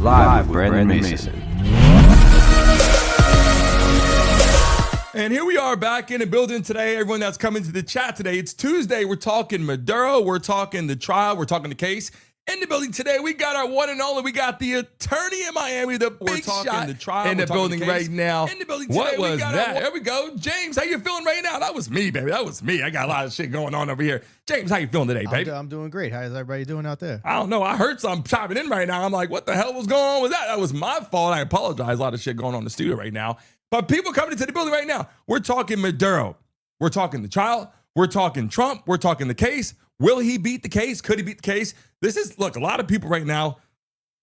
Live with Brandon Mason. And here we are back in the building today. Everyone that's coming to the chat today. It's Tuesday. We're talking Maduro. We're talking the trial. We're talking the case. In the building today, we got our one and only. We got the attorney in Miami, the big shot the trial, in the building right now. In the building today, what was that? There we go. James, how you feeling right now? That was me, baby. That was me. I got a lot of shit going on over here. James, how you feeling today, baby? I'm doing great. How is everybody doing out there? I don't know. I heard some chiming in right now. I'm like, what the hell was going on with that? That was my fault. I apologize. A lot of shit going on in the studio right now. But people coming into the building right now, we're talking Maduro. We're talking the trial. We're talking Trump. We're talking the case. Will he beat the case? Could he beat the case? Look, a lot of people right now,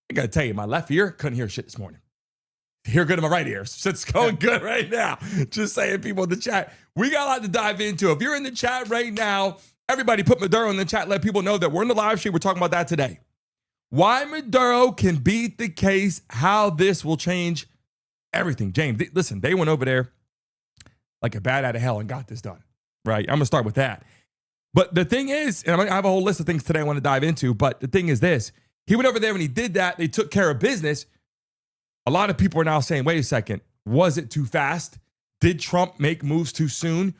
I got to tell you, my left ear couldn't hear shit this morning. Hear good in my right ear. Shit's going good right now. Just saying, people in the chat, we got a lot to dive into. If you're in the chat right now, everybody put Maduro in the chat. Let people know that we're in the live stream. We're talking about that today. Why Maduro can beat the case, how this will change everything. James, listen, they went over there like a bat out of hell and got this done, right? I'm going to start with that. But the thing is, and I have a whole list of things today I want to dive into, but the thing is this. He went over there and he did that. They took care of business. A lot of people are now saying, wait a second, was it too fast? Did Trump make moves too soon?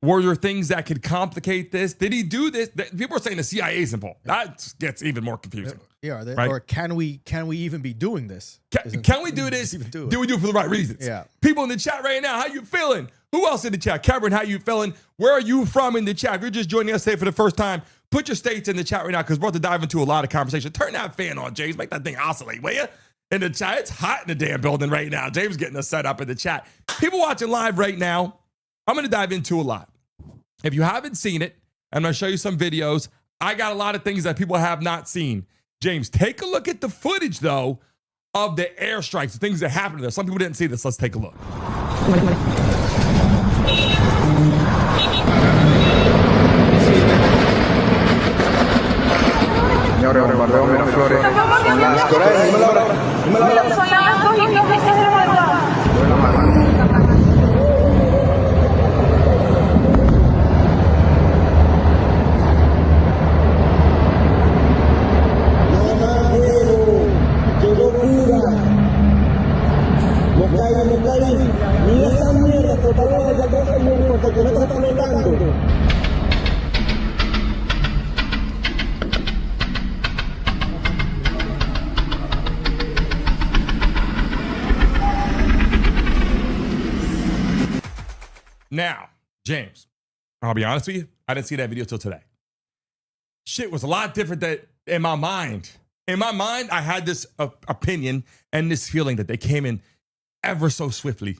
Were there things that could complicate this? Did he do this? People are saying the CIA is involved. That gets even more confusing. Yeah, right? Or can we even be doing this? Can we do this? Do we do it for the right reasons? Yeah. People in the chat right now, how you feeling? Who else in the chat? Cameron, how you feeling? Where are you from in the chat? If you're just joining us today for the first time, put your states in the chat right now because we're about to dive into a lot of conversation. Turn that fan on, James. Make that thing oscillate, will you? In the chat, it's hot in the damn building right now. James getting us set up in the chat. People watching live right now, I'm going to dive into a lot. If you haven't seen it, I'm going to show you some videos. I got a lot of things that people have not seen. James, take a look at the footage, though, of the airstrikes, the things that happened there. Some people didn't see this. Let's take a look. Now, James, I'll be honest with you, I didn't see that video till today. Shit was a lot different in my mind. In my mind, I had this opinion and this feeling that they came in ever so swiftly,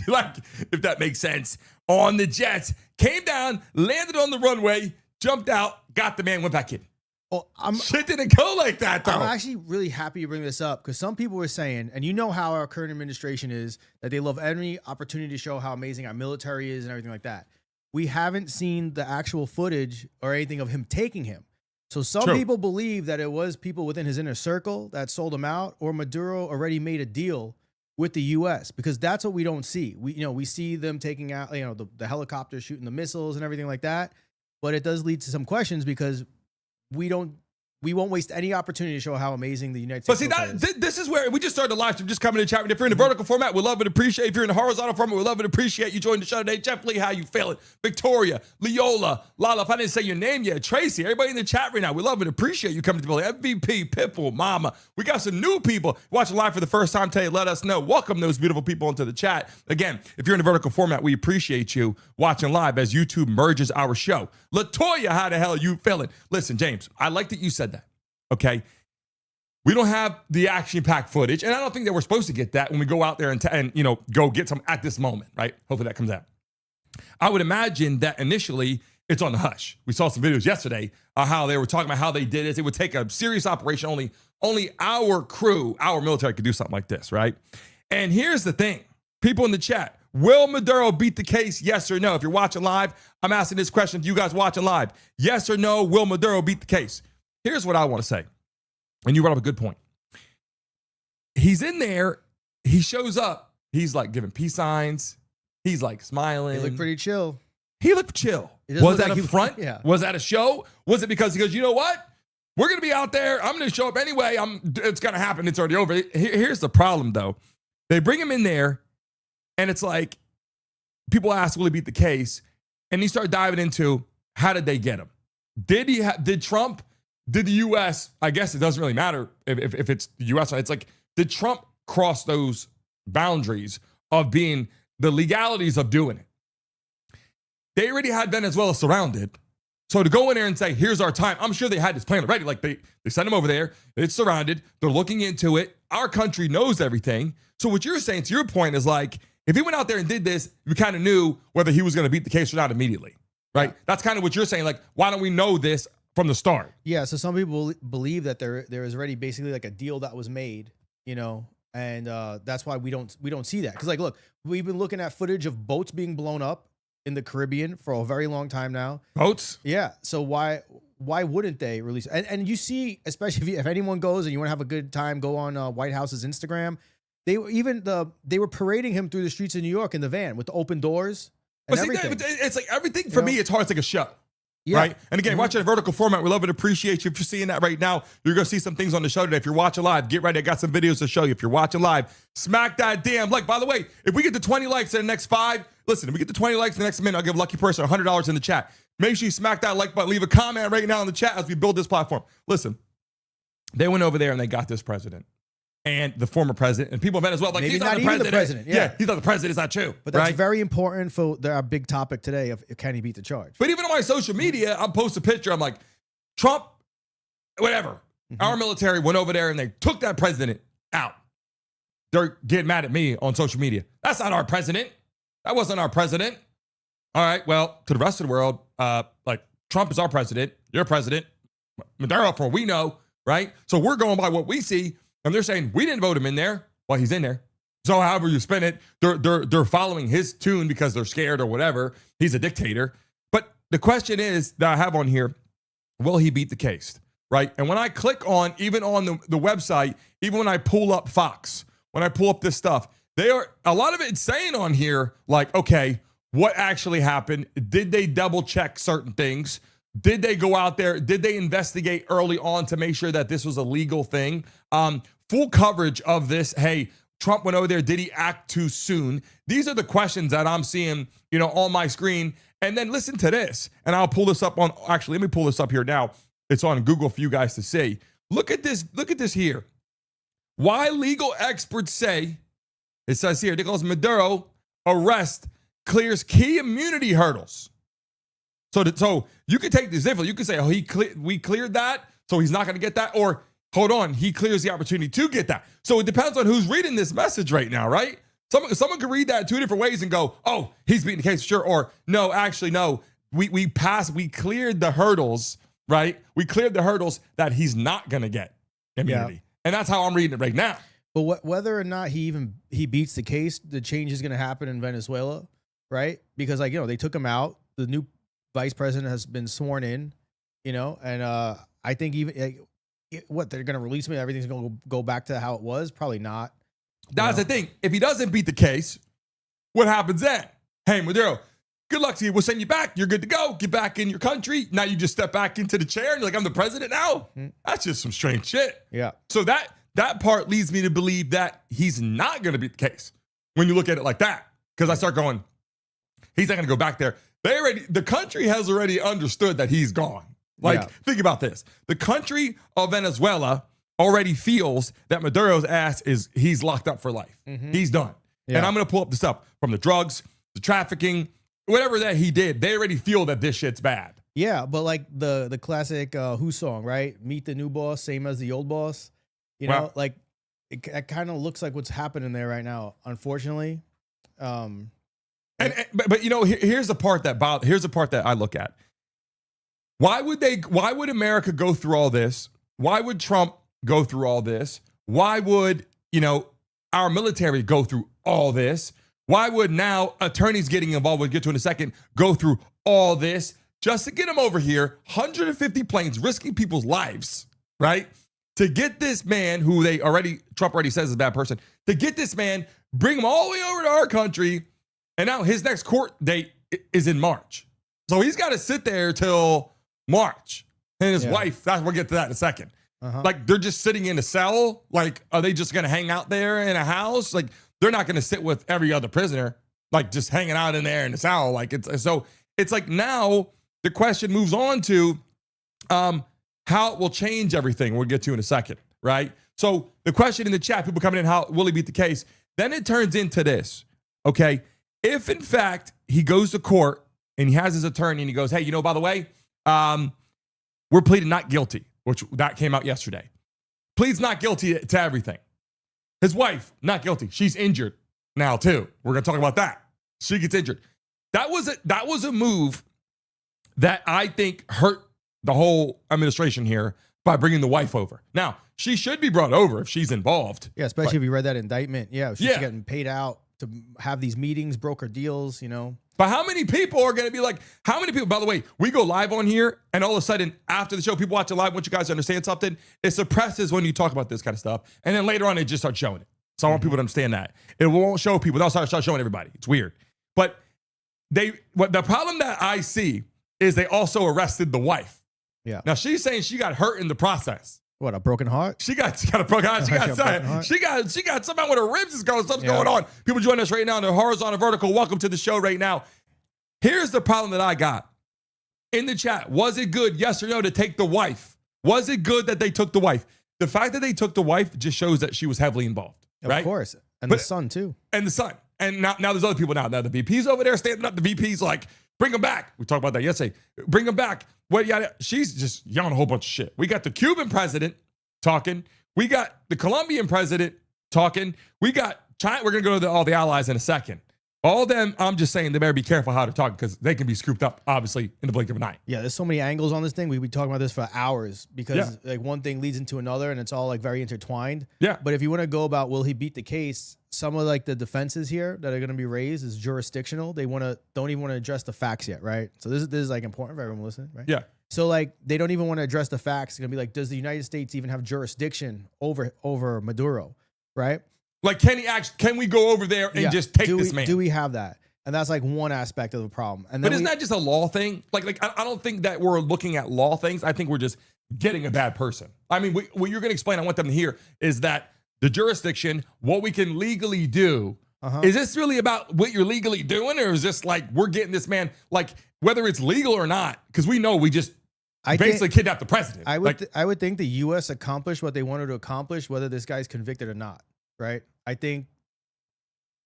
like, if that makes sense, on the jets, came down, landed on the runway, jumped out, got the man, went back in. Well, shit didn't go like that, though. I'm actually really happy you bring this up because some people were saying, and you know how our current administration is, that they love any opportunity to show how amazing our military is and everything like that. We haven't seen the actual footage or anything of him taking him. So some people believe that it was people within his inner circle that sold him out, or Maduro already made a deal with the U.S. because that's what we don't see. We see them taking out, the helicopters shooting the missiles and everything like that. But it does lead to some questions because we won't waste any opportunity to show how amazing the United States is. This is where we just started the live stream, just coming to the chat. If you're in the vertical format, we'll love and appreciate. If you're in the horizontal format, we'll love and appreciate you joining the show today. Jeff Lee, how you feeling? Victoria, Leola, Lala, if I didn't say your name yet, Tracy, everybody in the chat right now, we love and appreciate you coming to the building. MVP, Pitbull, Mama. We got some new people watching live for the first time today. Let us know. Welcome those beautiful people into the chat. Again, if you're in the vertical format, we appreciate you watching live as YouTube merges our show. Latoya, how the hell are you feeling? Listen, James, I like that you said that. Okay, we don't have the action-packed footage, and I don't think that we're supposed to get that when we go out there and go get some at this moment, right? Hopefully that comes out. I would imagine that initially it's on the hush. We saw some videos yesterday how they were talking about how they did it. It would take a serious operation. Only our crew, our military could do something like this, right? And here's the thing. People in the chat, will Maduro beat the case? Yes or no? If you're watching live, I'm asking this question to you guys watching live. Yes or no, will Maduro beat the case? Here's what I want to say. And you brought up a good point. He's in there. He shows up. He's like giving peace signs. He's like smiling. He looked pretty chill. He looked chill. Was that a front? Yeah. Was that a show? Was it because he goes, you know what? we're going to be out there. I'm going to show up anyway. It's going to happen. It's already over. Here's the problem, though. They bring him in there, and it's like people ask, will he beat the case? And you start diving into how did they get him? Did Trump, did the U.S., I guess it doesn't really matter if it's the U.S. It's like, did Trump cross those boundaries of being the legalities of doing it? They already had Venezuela surrounded. So to go in there and say, here's our time, I'm sure they had this plan already. Like they sent him over there. It's surrounded. They're looking into it. Our country knows everything. So what you're saying, to your point, is like, if he went out there and did this, we kind of knew whether he was going to beat the case or not immediately, right? That's kind of what you're saying. Like, why don't we know this from the start? Yeah, so some people believe that there is already basically like a deal that was made, you know, and that's why we don't see that. Because like, look, we've been looking at footage of boats being blown up in the Caribbean for a very long time now. Boats? Yeah. So why wouldn't they release? And you see, especially if anyone goes and you want to have a good time, go on White House's Instagram. They were parading him through the streets of New York in the van with the open doors and everything. It's like everything for me. It's hard to take a show. Yeah. Right. And again, watching a vertical format, we love and appreciate you. If you're seeing that right now, you're going to see some things on the show today. If you're watching live, get ready. I got some videos to show you. If you're watching live, smack that damn like. By the way, if we get to 20 likes in the next 5, listen, if we get to 20 likes in the next minute, I'll give a lucky person $100 in the chat. Make sure you smack that like button. Leave a comment right now in the chat as we build this platform. Listen, they went over there and they got this president and the former president and people in Venezuela like, Maybe he's not the even president. Yeah, he's not the president. It's not true. But that's right? very important for our big topic today of can he beat the charge? But even on my social media, I'm posting a picture. I'm like, Trump, whatever. Our military went over there and they took that president out. They're getting mad at me on social media. That's not our president. That wasn't our president. All right, well, to the rest of the world, like Trump is our president. Your president. Maduro, for what we know, right? So we're going by what we see. And they're saying, we didn't vote him in there. Well, he's in there. So however you spin it, they're following his tune because they're scared or whatever. He's a dictator. But the question is that I have on here, will he beat the case, right? And when I click on, even on the website, even when I pull up Fox, when I pull up this stuff, a lot of it saying on here, like, okay, what actually happened? Did they double check certain things? Did they go out there? Did they investigate early on to make sure that this was a legal thing? Full coverage of this. Hey, Trump went over there. Did he act too soon? These are the questions that I'm seeing, on my screen. And then listen to this. And I'll pull this up actually, let me pull this up here now. It's on Google for you guys to see. Look at this. Look at this here. Why legal experts say, it says here, Nicolás Maduro arrest clears key immunity hurdles. So you can take this differently. You can say, we cleared that, so he's not going to get that. Or, hold on, he clears the opportunity to get that. So it depends on who's reading this message right now, right? Someone can read that 2 different ways and go, oh, he's beating the case for sure. Or, no, actually, no, we cleared the hurdles, right? We cleared the hurdles that he's not going to get immunity. Yeah. And that's how I'm reading it right now. But whether or not he beats the case, the change is going to happen in Venezuela, right? Because, they took him out. The new vice president has been sworn in, and I think even they're going to release me. Everything's going to go back to how it was. Probably not. That's the thing. If he doesn't beat the case, what happens then? Hey, Maduro, good luck to you. We'll send you back. You're good to go. Get back in your country. Now you just step back into the chair and you're like, I'm the president now. That's just some strange shit. Yeah. So that part leads me to believe that he's not going to beat the case when you look at it like that. Because I start going, he's not going to go back there. The country has already understood that he's gone. Think about this. The country of Venezuela already feels that Maduro's ass he's locked up for life. He's done. Yeah. And I'm going to pull up the stuff from the drugs, the trafficking, whatever that he did. They already feel that this shit's bad. Yeah, but like the classic Who song, right? Meet the new boss, same as the old boss. It kind of looks like what's happening there right now, unfortunately. But here's the part that I look at. Why would America go through all this? Why would Trump go through all this? Why would, our military go through all this? Why would now attorneys getting involved, we'll get to in a second, go through all this just to get him over here, 150 planes, risking people's lives, right? To get this man who Trump already says is a bad person, to get this man, bring him all the way over to our country. And now his next court date is in March. So he's got to sit there till March. and his Yeah. wife. We'll get to that in a second. Uh-huh. Like they're just sitting in a cell. Like, are they just gonna hang out there in a house? Like they're not gonna sit with every other prisoner, like just hanging out in there in the cell. Like it's like now the question moves on to how it will change everything. We'll get to in a second, right? So the question in the chat, people coming in, how will he beat the case? Then it turns into this, okay? If in fact he goes to court and he has his attorney and he goes, hey, by the way, we're pleading not guilty, which that came out yesterday. Pleads not guilty to everything. His wife, not guilty. She's injured now too. We're gonna talk about that. She gets injured. That was a move that I think hurt the whole administration here by bringing the wife over. Now, she should be brought over if she's involved. Yeah, especially if you read that indictment. Yeah, she's Yeah. getting paid out to have these meetings, broker deals, But how many people are going to be like, how many people, by the way, we go live on here and all of a sudden after the show, people watch it live, want you guys to understand something, it suppresses when you talk about this kind of stuff. And then later on, it just starts showing it. So I want people to understand that. It won't show people. They'll start showing everybody. It's weird. But the problem that I see is they also arrested the wife. Yeah. Now she's saying she got hurt in the process. What, a broken heart? She got a broken heart. She got something with her ribs is going. Something's going on. People join us right now in the horizontal vertical. Welcome to the show right now. Here's the problem that I got in the chat. Was it good, yes or no, to take the wife? Was it good that they took the wife? The fact that they took the wife just shows that she was heavily involved, right? Of course. And the son too. And the son. And now there's other people now. Now the VP's over there standing up. The VP's like, bring him back. We talked about that yesterday. Bring him back. Well, yeah, she's just yelling a whole bunch of shit. We got the Cuban president talking. We got the Colombian president talking. We got China. We're going to go to all the allies in a second. All of them, I'm just saying they better be careful how they're talking because they can be scooped up, obviously, in the blink of an eye. Yeah, there's so many angles on this thing. We'd be talking about this for hours because like one thing leads into another and it's all like very intertwined. Yeah. But if you want to go about will he beat the case, some of like the defenses here that are going to be raised is jurisdictional. They don't even want to address the facts yet, right? So this is like important for everyone listening, right? Yeah. So like they don't even want to address the facts. It's going to be like, does the United States even have jurisdiction over Maduro, right? Like, can we go over there and just take this man? Do we have that? And that's like one aspect of the problem. And then but isn't that just a law thing? Like I don't think that we're looking at law things. I think we're just getting a bad person. I mean, what you're going to explain, I want them to hear, is that the jurisdiction, what we can legally do. Is this really about what you're legally doing? Or is this like, we're getting this man, like whether it's legal or not? Because we know we just basically kidnapped the president. I would think the U.S. accomplished what they wanted to accomplish, whether this guy's convicted or not, right? I think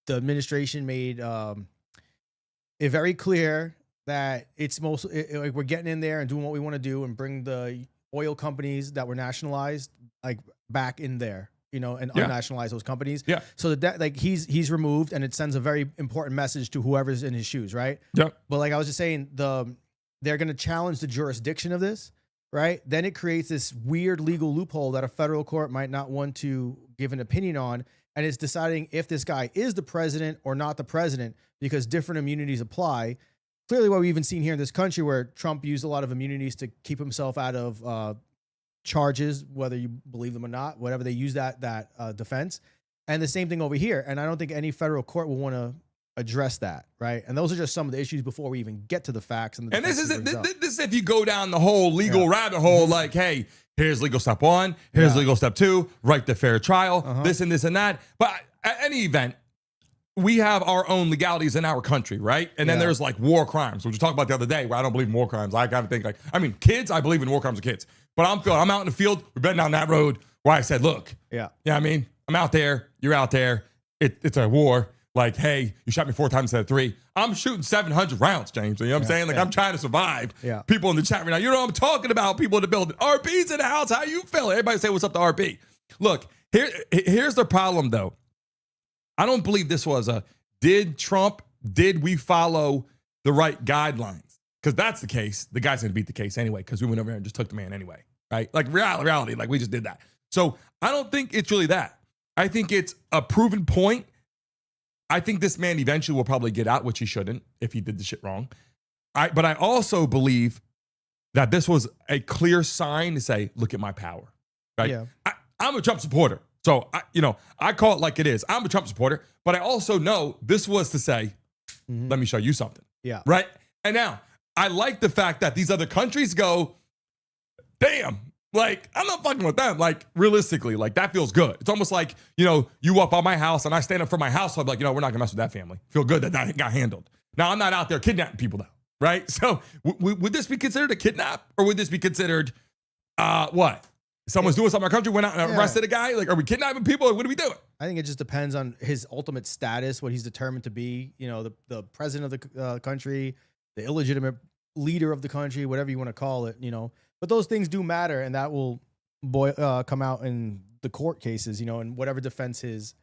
the administration made it very clear that it's like we're getting in there and doing what we want to do and bring the oil companies that were nationalized like back in there, and unnationalize those companies. Yeah. So that like he's removed, and it sends a very important message to whoever's in his shoes, right? Yeah. But like I was just saying, they're going to challenge the jurisdiction of this, right? Then it creates this weird legal loophole that a federal court might not want to give an opinion on. And it's deciding if this guy is the president or not the president because different immunities apply. Clearly what we've even seen here in this country where Trump used a lot of immunities to keep himself out of charges, whether you believe them or not, whatever they use that defense. And the same thing over here. And I don't think any federal court will want to address that, right? And those are just some of the issues before we even get to the facts. And this is if you go down the whole legal rabbit hole, like, hey, here's legal step 1, here's legal step 2, right to fair trial, this and this and that. But at any event, we have our own legalities in our country, right? And then there's like war crimes, which we talked about the other day, where I don't believe in war crimes. I gotta think kids, I believe in war crimes of kids. But I'm out in the field, we've been down that road where I said, look, I'm out there, you're out there, it's a war. Like, hey, you shot me 4 times instead of 3. I'm shooting 700 rounds, James. You know what I'm saying? Like, I'm trying to survive. Yeah. People in the chat right now, you know what I'm talking about? People in the building. RP's in the house. How you feeling? Everybody say what's up to RP. Look, here's the problem, though. I don't believe this was did we follow the right guidelines? Because that's the case. The guy's going to beat the case anyway because we went over there and just took the man anyway, right? Like, reality, like we just did that. So I don't think it's really that. I think it's a proven point. I think this man eventually will probably get out, which he shouldn't if he did the shit wrong. But I also believe that this was a clear sign to say, look at my power, right? Yeah. I'm a Trump supporter. So, I call it like it is. I'm a Trump supporter, but I also know this was to say, let me show you something. Yeah. Right? And now, I like the fact that these other countries go, damn. Like, I'm not fucking with them. Like, realistically, like, that feels good. It's almost like, you know, you walk by my house and I stand up for my house. So I'm like, you know, we're not gonna mess with that family. Feel good that that got handled. Now, I'm not out there kidnapping people, though, right? So, would this be considered a kidnap, or would this be considered, what? Someone's doing something in our country, went out and arrested a guy? Like, are we kidnapping people, or what are we doing? I think it just depends on his ultimate status, what he's determined to be. You know, the president of the country, the illegitimate leader of the country, whatever you want to call it. You know, but those things do matter, and that will come out in the court cases. You know, and whatever defense his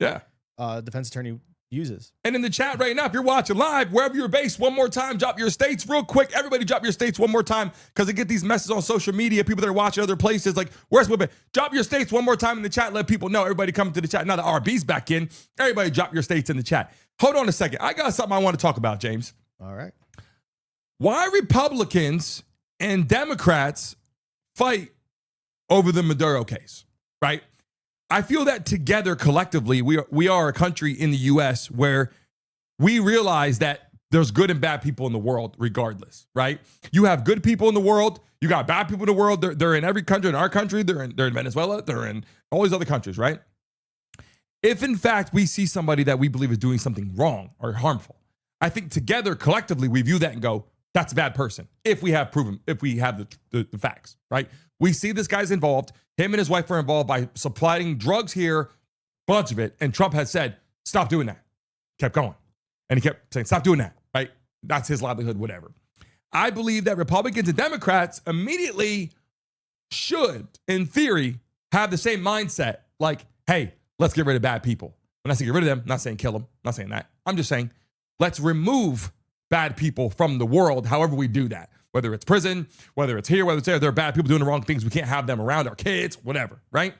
defense attorney uses. And in the chat right now, if you're watching live, wherever you're based, one more time, drop your states real quick. Everybody drop your states one more time, because I get these messages on social media, people that are watching other places, like, where's Whippet? Drop your states one more time in the chat. Let people know. Everybody come to the chat. Now the RB's back in. Everybody drop your states in the chat. Hold on a second. I got something I want to talk about, James. All right. Why Republicans and Democrats fight over the Maduro case, right? I feel that together, collectively, we are a country in the U.S. where we realize that there's good and bad people in the world regardless, right? You have good people in the world. You got bad people in the world. They're in every country. In our country, they're in Venezuela. They're in all these other countries, right? If, in fact, we see somebody that we believe is doing something wrong or harmful, I think together, collectively, we view that and go, that's a bad person. If we have the facts, right? We see this guy's involved. Him and his wife were involved by supplying drugs here, bunch of it. And Trump had said, stop doing that. Kept going. And he kept saying, stop doing that, right? That's his livelihood, whatever. I believe that Republicans and Democrats immediately should, in theory, have the same mindset. Like, hey, let's get rid of bad people. When I say get rid of them, I'm not saying kill them. I'm not saying that. I'm just saying, let's remove bad people from the world, however we do that. Whether it's prison, whether it's here, whether it's there, there are bad people doing the wrong things. We can't have them around our kids, whatever, right?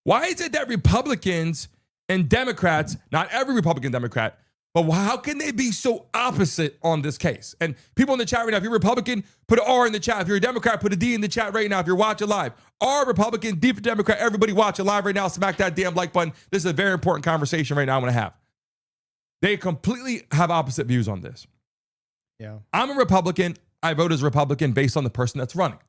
Why is it that Republicans and Democrats, not every Republican Democrat, but how can they be so opposite on this case? And people in the chat right now, if you're Republican, put an R in the chat. If you're a Democrat, put a D in the chat right now. If you're watching live, R Republican, D for Democrat, everybody watching live right now, smack that damn like button. This is a very important conversation right now I want to have. They completely have opposite views on this. Yeah. I'm a Republican. I vote as a Republican based on the person that's running.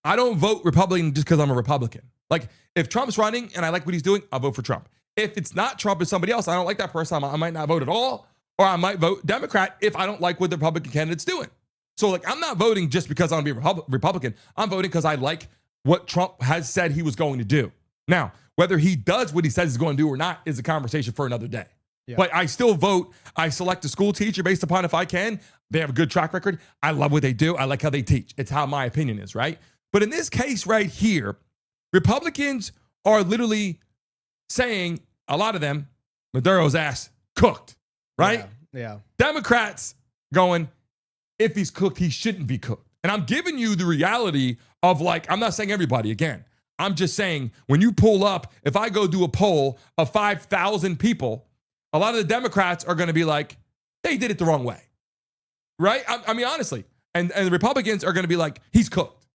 I don't vote Republican just because I'm a Republican. Like, if Trump's running and I like what he's doing, I'll vote for Trump. If it's not Trump, it's somebody else, I don't like that person, I might not vote at all, or I might vote Democrat if I don't like what the Republican candidate's doing. So, like, I'm not voting just because I'm going to be Republican. I'm voting because I like what Trump has said he was going to do. Now, whether he does what he says he's going to do or not is a conversation for another day. Yeah. But I still vote. I select a school teacher based upon if I can. They have a good track record. I love what they do. I like how they teach. It's how my opinion is, right? But in this case right here, Republicans are literally saying, a lot of them, Maduro's ass cooked, right? Yeah. Democrats going, if he's cooked, he shouldn't be cooked. And I'm giving you the reality of, like, I'm not saying everybody again. I'm just saying, when you pull up, if I go do a poll of 5,000 people, a lot of the Democrats are going to be like, they did it the wrong way, right? I mean, honestly. And the Republicans are going to be like, he's cooked.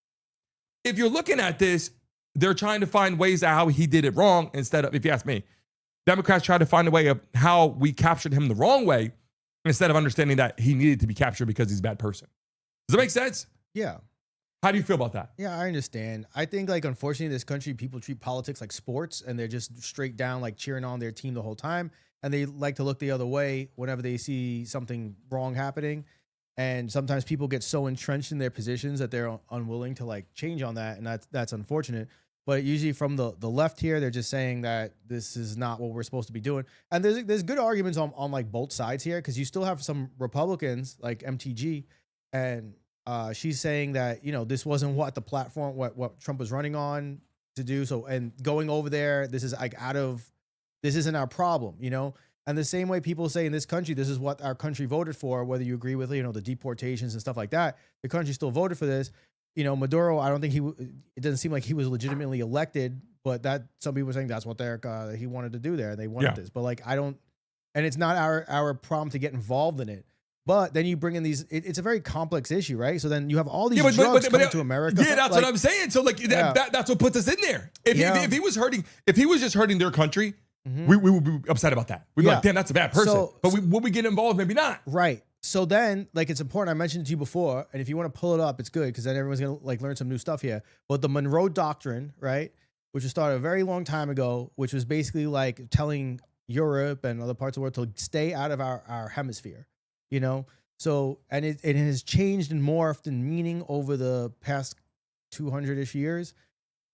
If you're looking at this, they're trying to find ways of how he did it wrong instead of, if you ask me, Democrats try to find a way of how we captured him the wrong way instead of understanding that he needed to be captured because he's a bad person. Does that make sense? Yeah. How do you feel about that? Yeah, I understand. I think, like, unfortunately, in this country, people treat politics like sports, and they're just straight down, like, cheering on their team the whole time. And they like to look the other way whenever they see something wrong happening. And sometimes people get so entrenched in their positions that they're unwilling to, like, change on that. And that's unfortunate. But usually from the left here, they're just saying that this is not what we're supposed to be doing. And there's good arguments on like both sides here, because you still have some Republicans like MTG, and she's saying that, you know, this wasn't what the platform, what Trump was running on to do. So, and going over there, this is like this isn't our problem, you know? And the same way people say in this country, this is what our country voted for, whether you agree with, you know, the deportations and stuff like that, the country still voted for this. You know, Maduro, I don't think it doesn't seem like he was legitimately elected, but that some people are saying that's what he wanted to do there. They wanted this, but, like, I don't, and it's not our problem to get involved in it. But then you bring in these, it's a very complex issue, right? So then you have all these drugs coming to America. Yeah, that's, like, what I'm saying. So, like, that's what puts us in there. If he was just hurting their country, we would be upset about that. We'd be like, damn, that's a bad person. But would we get involved? Maybe not. Right. So then, like, it's important. I mentioned it to you before, and if you want to pull it up, it's good because then everyone's gonna like learn some new stuff here. But the Monroe Doctrine, right, which was started a very long time ago, which was basically like telling Europe and other parts of the world to stay out of our hemisphere, you know. So and it has changed and morphed in meaning over the past 200-ish years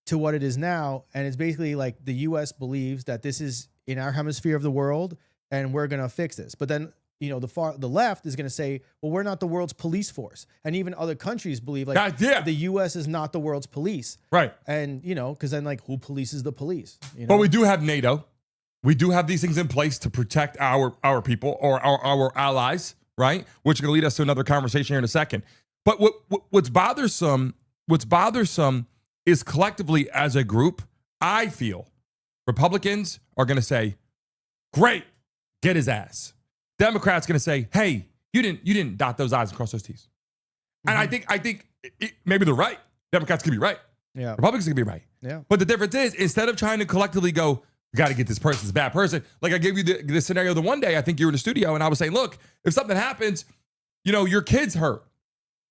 to what it is now, and it's basically like the U.S. believes that this is in our hemisphere of the world, and we're gonna fix this. But then, you know, the left is going to say, well, we're not the world's police force. And even other countries believe like the U.S. is not the world's police. Right. And, you know, because then like who polices the police? You know? But we do have NATO. We do have these things in place to protect our people or our allies, right? Which is going to lead us to another conversation here in a second. But what's bothersome is collectively as a group, I feel Republicans are going to say, great, get his ass. Democrats going to say, "Hey, you didn't dot those I's and cross those T's," and I think maybe they're right. Democrats could be right. Yeah, Republicans could be right. Yeah, but the difference is instead of trying to collectively go, "We got to get this person, this bad person." Like I gave you the scenario the one day. I think you were in the studio and I was saying, "Look, if something happens, you know, your kid's hurt,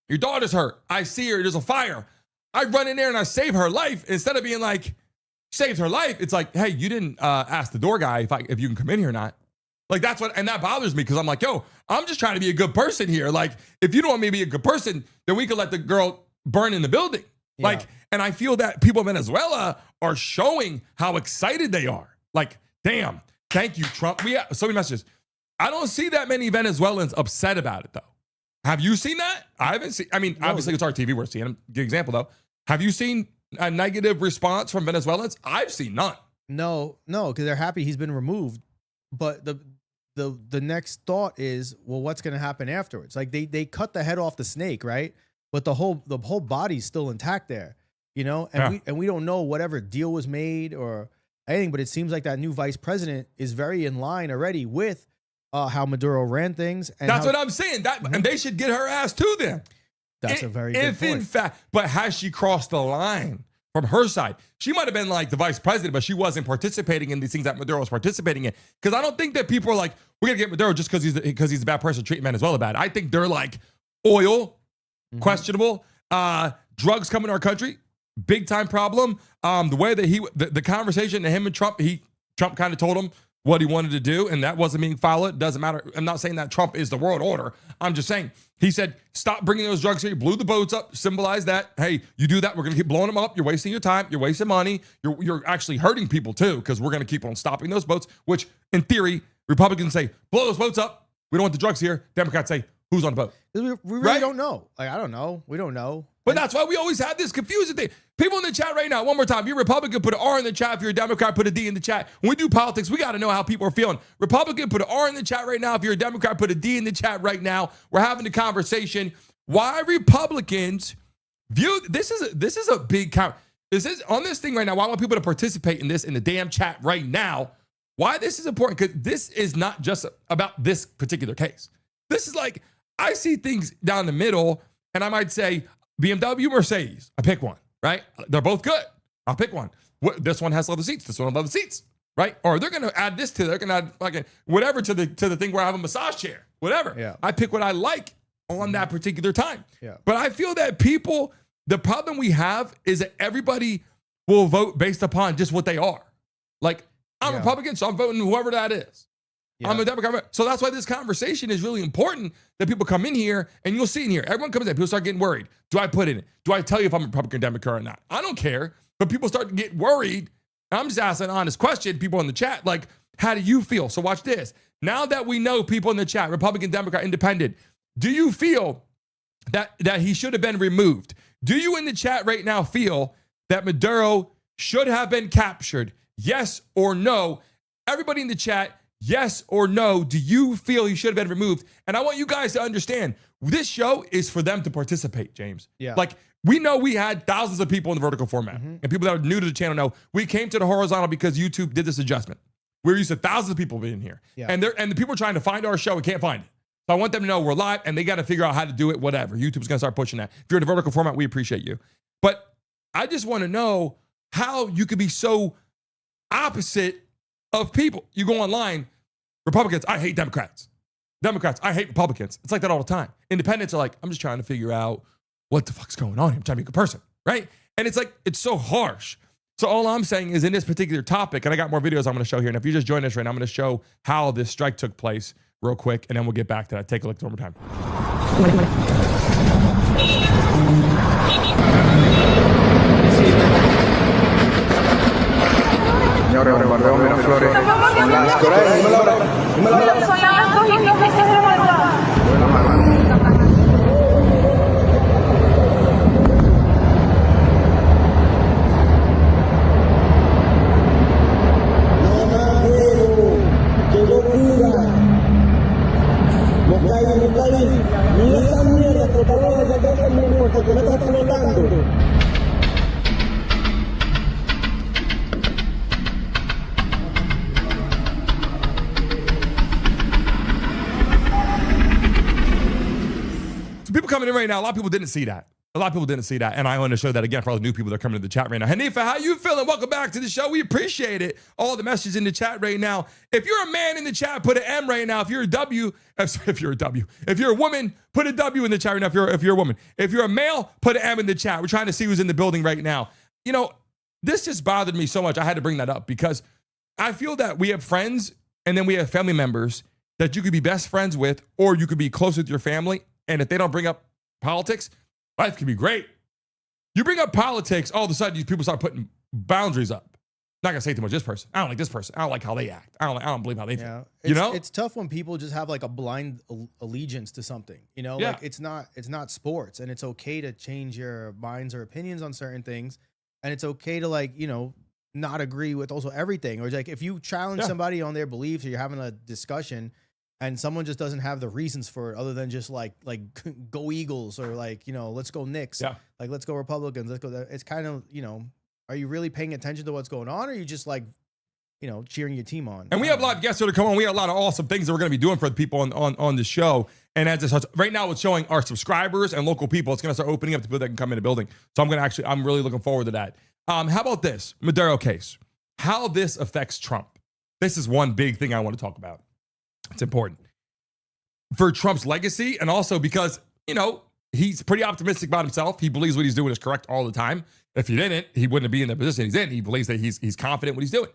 your daughter's hurt. I see her. There's a fire. I run in there and I save her life instead of being like, saved her life. It's like, hey, you didn't ask the door guy if you can come in here or not." Like that's what, and that bothers me because I'm like, yo, I'm just trying to be a good person here. Like, if you don't want me to be a good person, then we could let the girl burn in the building. Yeah. Like, and I feel that people in Venezuela are showing how excited they are. Like, damn, thank you, Trump. We have so many messages. I don't see that many Venezuelans upset about it though. Have you seen that? I haven't seen. I mean, obviously it's our TV we're seeing them. Good example though. Have you seen a negative response from Venezuelans? I've seen none. No, because they're happy he's been removed. But the next thought is, well, what's going to happen afterwards? Like they cut the head off the snake, right? But the whole body's still intact there, you know. And we don't know whatever deal was made or anything. But it seems like that new vice president is very in line already with how Maduro ran things. And that's what I'm saying. And they should get her ass too. Then that's a very good point. In fact, but has she crossed the line? From her side, she might have been like the vice president, but she wasn't participating in these things that Maduro was participating in. Because I don't think that people are like, we're gonna get Maduro just because he's a bad person treating Venezuela bad. I think they're like oil, questionable, drugs coming to our country, big time problem. The way that the conversation to him and Trump kind of told him what he wanted to do, and that wasn't being followed. Doesn't matter. I'm not saying that Trump is the world order. I'm just saying he said, stop bringing those drugs here. You blew the boats up, symbolize that. Hey, you do that, we're going to keep blowing them up. You're wasting your time. You're wasting money. You're actually hurting people too, because we're going to keep on stopping those boats, which in theory, Republicans say, blow those boats up. We don't want the drugs here. Democrats say, who's on the boat? We really don't know. Like, I don't know. We don't know. But that's why we always have this confusing thing. People in the chat right now, one more time. If you're a Republican, put an R in the chat. If you're a Democrat, put a D in the chat. When we do politics, we got to know how people are feeling. Republican, put an R in the chat right now. If you're a Democrat, put a D in the chat right now. We're having a conversation. Why Republicans view this is a big this is on this thing right now. Why I want people to participate in this in the damn chat right now. Why this is important? Because this is not just about this particular case. This is like, I see things down the middle, and I might say, BMW, Mercedes. I pick one, right? They're both good. I'll pick one. This one has leather seats. This one has leather seats, right? Or they're going to add this to. They're going to add fucking whatever to the thing where I have a massage chair. Whatever. Yeah. I pick what I like on that particular time. Yeah. But I feel that people, the problem we have is that everybody will vote based upon just what they are. Like, I'm Republican, so I'm voting whoever that is. Yeah. I'm a Democrat. So that's why this conversation is really important, that people come in here, and you'll see in here, everyone comes in, people start getting worried. Do I put in it? Do I tell you if I'm a Republican, Democrat or not? I don't care, but people start to get worried. I'm just asking an honest question, people in the chat, like, how do you feel? So watch this. Now that we know people in the chat, Republican, Democrat, Independent, do you feel that he should have been removed? Do you in the chat right now feel that Maduro should have been captured? Yes or no? Everybody in the chat, yes or no, do you feel he should have been removed? And I want you guys to understand, this show is for them to participate, James. Yeah. Like, we know we had thousands of people in the vertical format. And people that are new to the channel know we came to the horizontal because YouTube did this adjustment. We're used to thousands of people being here. Yeah. And the people are trying to find our show and can't find it. So I want them to know we're live, and they got to figure out how to do it, whatever. YouTube's going to start pushing that. If you're in the vertical format, we appreciate you. But I just want to know how you could be so opposite of people. You go online, Republicans, I hate Democrats. Democrats, I hate Republicans. It's like that all the time. Independents are like, I'm just trying to figure out what the fuck's going on here. I'm trying to be a good person, right? And it's like, it's so harsh. So all I'm saying is in this particular topic, and I got more videos I'm going to show here. And if you just joined us right now, I'm going to show how this strike took place real quick, and then we'll get back to that. Take a look one more time. Señores, bombardeo Miraflores. So people coming in right now, a lot of people didn't see that. And I want to show that again for all the new people that are coming to the chat right now. Hanifa, how you feeling? Welcome back to the show. We appreciate it. All the messages in the chat right now. If you're a man in the chat, put an M right now. If you're a woman, put a W in the chat right now. If you're a woman. If you're a male, put an M in the chat. We're trying to see who's in the building right now. You know, this just bothered me so much. I had to bring that up because I feel that we have friends and then we have family members that you could be best friends with, or you could be close with your family. And if they don't bring up politics, life can be great. You bring up politics, all of a sudden these people start putting boundaries up. Not gonna say too much this person. I don't like this person. I don't like how they act. I don't believe how they think. You know? It's tough when people just have like a blind allegiance to something. You know, like it's not sports, and it's okay to change your minds or opinions on certain things. And it's okay to, like, you know, not agree with also everything. Or like if you challenge somebody on their beliefs, or you're having a discussion and someone just doesn't have the reasons for it other than just like go Eagles, or like, you know, let's go Knicks. Yeah. Like, let's go Republicans. Let's go. It's kind of, you know, are you really paying attention to what's going on? Or are you just like, you know, cheering your team on? And we have a lot of guests here to come on. We have a lot of awesome things that we're going to be doing for the people on the show. And as this, right now, it's showing our subscribers and local people. It's going to start opening up to people that can come in the building. So I'm really looking forward to that. How about this Maduro case? How this affects Trump? This is one big thing I want to talk about. It's important for Trump's legacy, and also because, you know, he's pretty optimistic about himself. He believes what he's doing is correct all the time. If he didn't, he wouldn't be in the position he's in. He believes that he's confident in what he's doing.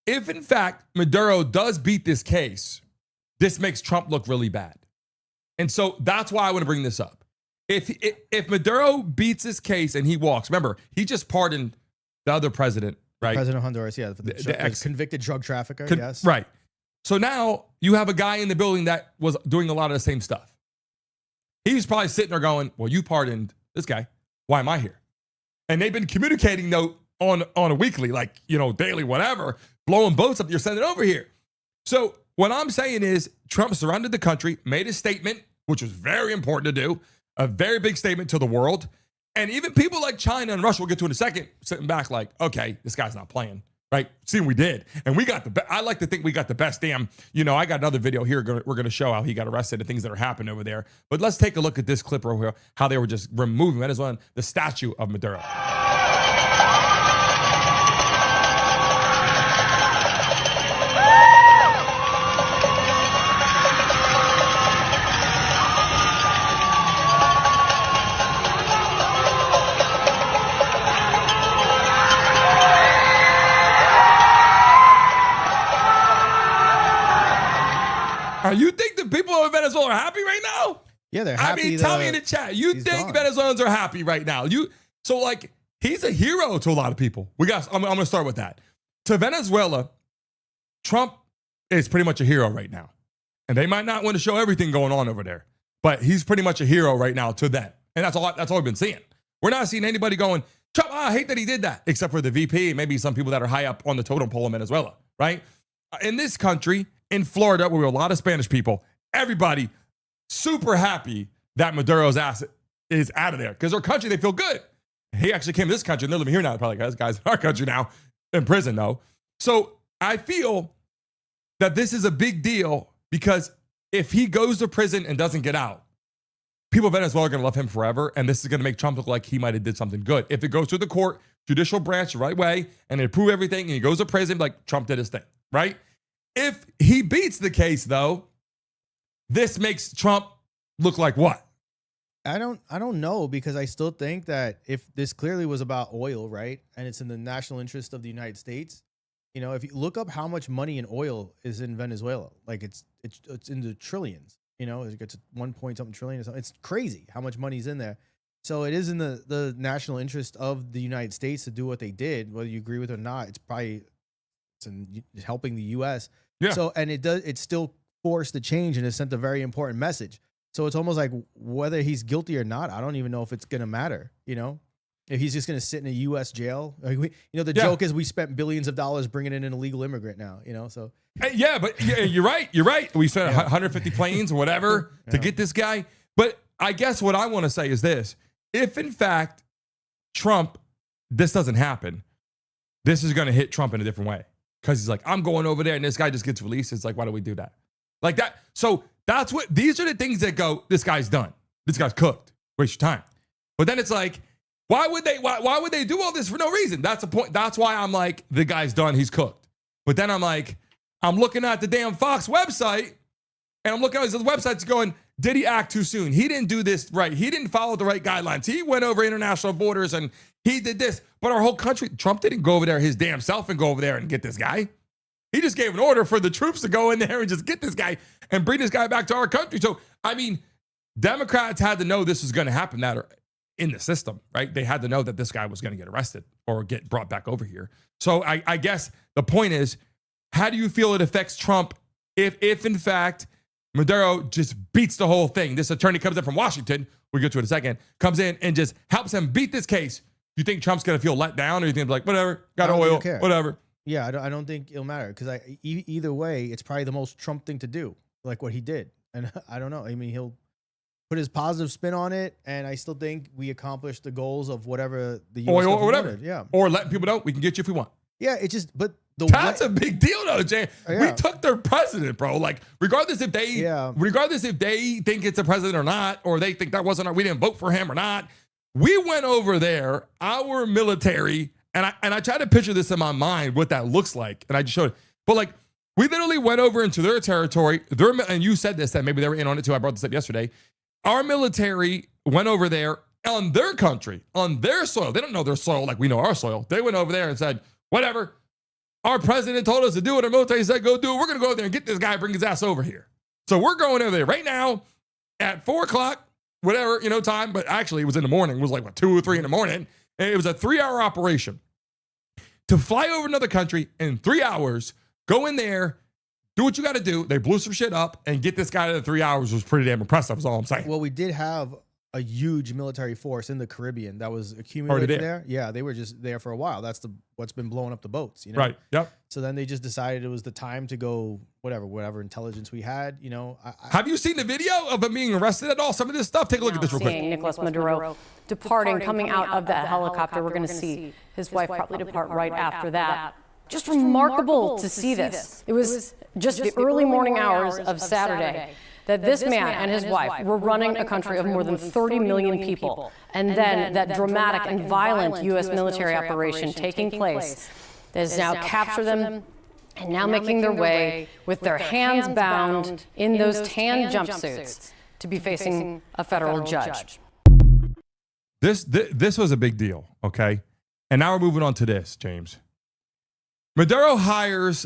If in fact Maduro does beat this case, this makes Trump look really bad. And so that's why I want to bring this up. If Maduro beats this case and he walks, remember, he just pardoned the other president, right? President of Honduras, yeah, for the convicted drug trafficker, yes. Right. So now you have a guy in the building that was doing a lot of the same stuff. He's probably sitting there going, well, you pardoned this guy. Why am I here? And they've been communicating, though, on a weekly, like, you know, daily, whatever, blowing boats up. You're sending over here. So what I'm saying is Trump surrounded the country, made a statement, which was very important to do, a very big statement to the world. And even people like China and Russia, we'll get to in a second, sitting back like, okay, this guy's not playing. Right? See, we did. And we got I like to think we got the best damn, you know, I got another video here. We're going to show how he got arrested and things that are happening over there. But let's take a look at this clip over here, how they were just removing Venezuela, the statue of Maduro. You think the people of Venezuela are happy right now? Yeah, they're happy. I mean, tell me in the chat. You think Venezuelans are happy right now? So like, he's a hero to a lot of people. I'm going to start with that. To Venezuela, Trump is pretty much a hero right now. And they might not want to show everything going on over there, but he's pretty much a hero right now to them. And that's all we've been seeing. We're not seeing anybody going, Trump, I hate that he did that, except for the VP and maybe some people that are high up on the totem pole in Venezuela, right? In this country, in Florida, where we have a lot of Spanish people, everybody super happy that Maduro's ass is out of there, because their country, they feel good. He actually came to this country and they're living here now. Probably like, this guy's in our country now, in prison though. So I feel that this is a big deal, because if he goes to prison and doesn't get out, people of Venezuela are going to love him forever. And this is going to make Trump look like he might have did something good. If it goes through the court, judicial branch the right way, and they prove everything and he goes to prison, like Trump did his thing, right? If he beats the case, though, this makes Trump look like what? I don't know, because I still think that if this clearly was about oil, right, and it's in the national interest of the United States, you know, if you look up how much money in oil is in Venezuela, like it's in the trillions, you know, it gets 1 point something trillion or something. It's crazy how much money's in there. So it is in the national interest of the United States to do what they did, whether you agree with it or not. It's helping the U.S. Yeah. So, and it still forced the change, and it sent a very important message. So it's almost like whether he's guilty or not, I don't even know if it's going to matter, you know, if he's just going to sit in a U.S. jail. Like the joke is we spent billions of dollars bringing in an illegal immigrant now, you know, so. Yeah, but you're right. You're right. We spent 150 planes or whatever to get this guy. But I guess what I want to say is this. If, in fact, this doesn't happen, this is going to hit Trump in a different way. Because he's like, I'm going over there, and this guy just gets released. It's like, why do we do that? Like that. So these are the things that go, this guy's done. This guy's cooked. Waste your time. But then it's like, why would they do all this for no reason? That's the point. That's why I'm like, the guy's done. He's cooked. But then I'm like, I'm looking at the damn Fox website, and I'm looking at his websites going, did he act too soon? He didn't do this right. He didn't follow the right guidelines. He went over international borders and he did this. But our whole country, Trump didn't go over there his damn self and go over there and get this guy. He just gave an order for the troops to go in there and just get this guy and bring this guy back to our country. So, I mean, Democrats had to know this was going to happen that are in the system, right? They had to know that this guy was going to get arrested or get brought back over here. So I guess the point is, how do you feel it affects Trump if in fact, Maduro just beats the whole thing? This attorney comes in from Washington, we'll get to it in a second, comes in and just helps him beat this case. You think Trump's going to feel let down, or you think like, whatever, got oil, whatever? Yeah, I don't think it'll matter, because either way, it's probably the most Trump thing to do, like what he did. And I don't know. I mean, he'll put his positive spin on it, and I still think we accomplished the goals of whatever the U.S. or whatever. Wanted. Yeah, or letting people know we can get you if we want. Yeah, it just that's a big deal, though, Jay. Yeah. We took their president, bro. Like, regardless if they think it's a president or not, or they think we didn't vote for him or not, we went over there, our military, and I tried to picture this in my mind what that looks like, and I just showed it. But like, we literally went over into their territory. And you said this, that maybe they were in on it too. I brought this up yesterday. Our military went over there on their country, on their soil. They don't know their soil like we know our soil. They went over there and said, whatever. Our president told us to do it. Our military said, go do it. We're going to go over there and get this guy, bring his ass over here. So we're going over there right now at 4 o'clock, whatever, time. But actually, it was in the morning. It was like, 2 or 3 in the morning. And it was a 3-hour operation to fly over another country in 3 hours, go in there, do what you got to do. They blew some shit up, and get this guy to the 3 hours was pretty damn impressive, is all I'm saying. Well, we did have a huge military force in the Caribbean that was accumulated there. Yeah, they were just there for a while. That's what's been blowing up the boats, Right. Yep. So then they just decided it was the time to go whatever intelligence we had, Have you seen the video of him being arrested at all? Some of this stuff? Take a look at this real quick. Seeing Nicolás Maduro departing, coming out of that helicopter. We're going to see his wife probably depart right after that. Just remarkable to see this. It was just the early morning hours of Saturday that this man and his wife were running a country of more than 30 million people. And then that dramatic and violent U.S. military operation taking place that has now captured them and now making their way with their hands bound in those tan jumpsuits to be facing a federal judge. This was a big deal, okay? And now we're moving on to this, James. Maduro hires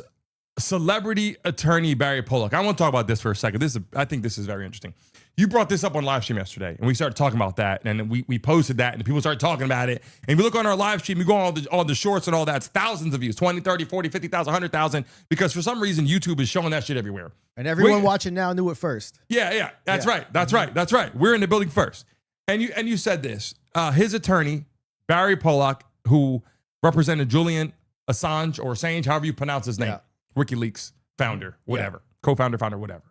celebrity attorney Barry Pollock. I want to talk about this for a second. I think this is very interesting. You brought this up on live stream yesterday, and we started talking about that, and we posted that, and people started talking about it. And if you look on our live stream, you go on all the shorts and all that, it's thousands of views, 20, 30, 40, 50,000, 100,000, because for some reason, YouTube is showing that shit everywhere. And everyone watching now knew it first. Yeah. That's right. We're in the building first. And you said this. His attorney, Barry Pollock, who represented Julian Assange, or Assange, however you pronounce his name. Yeah. WikiLeaks founder, whatever, co-founder, founder, whatever.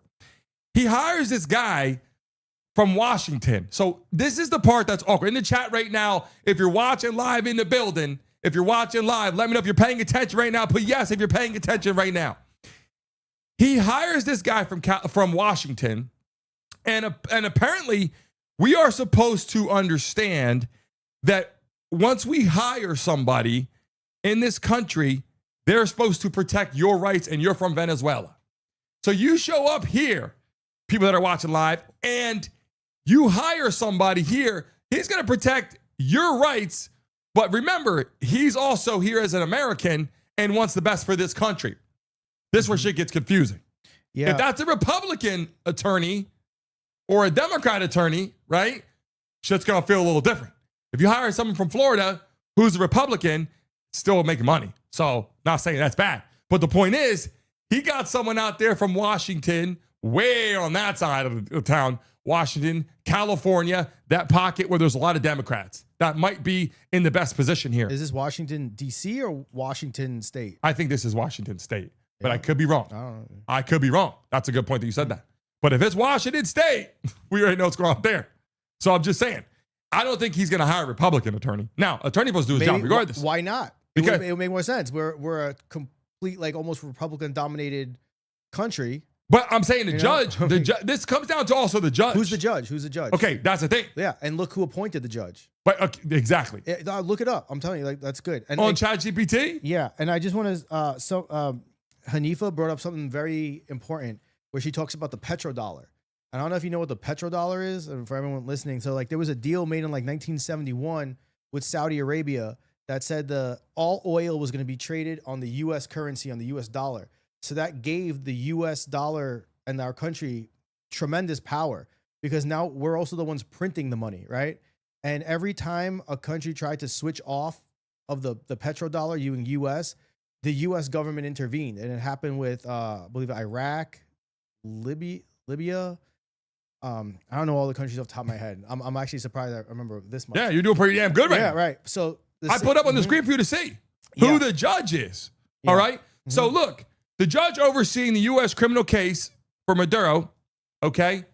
He hires this guy from Washington. So this is the part that's awkward. In the chat right now, if you're watching live in the building, let me know if you're paying attention right now. Put yes if you're paying attention right now. He hires this guy from Washington, and apparently we are supposed to understand that once we hire somebody in this country, they're supposed to protect your rights, and you're from Venezuela. So you show up here, people that are watching live, and you hire somebody here, he's going to protect your rights. But remember, he's also here as an American and wants the best for this country. This is where shit gets confusing. Yeah. If that's a Republican attorney or a Democrat attorney, right, shit's going to feel a little different. If you hire someone from Florida who's a Republican, still making money. So not saying that's bad. But the point is, he got someone out there from Washington, way on that side of the town, Washington, California, that pocket where there's a lot of Democrats that might be in the best position here. Is this Washington, D.C. or Washington State? I think this is Washington State, but I could be wrong. I don't know. I could be wrong. That's a good point that you said that. But if it's Washington State, we already know what's going on there. So I'm just saying, I don't think he's going to hire a Republican attorney. Now, attorney supposed to do his job regardless. Why not? Because it would make more sense. We're a complete, like, almost Republican-dominated country. But I'm saying the judge, this comes down to also the judge. Who's the judge? Who's the judge? Okay, that's the thing. Yeah, and look who appointed the judge. But exactly. Look it up. I'm telling you, like, that's good. And on ChatGPT? Yeah, and I just want to, Hanifa brought up something very important where she talks about the petrodollar. I don't know if you know what the petrodollar is, and for everyone listening. So, like, there was a deal made in like 1971 with Saudi Arabia that said all oil was going to be traded on the U.S. currency, on the U.S. dollar. So that gave the U.S. dollar and our country tremendous power, because now we're also the ones printing the money, right? And every time a country tried to switch off of the petrodollar using U.S., the U.S. government intervened, and it happened with I believe Iraq, Libya. I don't know all the countries off the top of my head. I'm actually surprised I remember this much. Yeah, you're doing pretty damn good right now. Yeah, right. So I put up on the screen for you to see who the judge is. All right. So look, the judge overseeing the U.S. criminal case for Maduro, okay,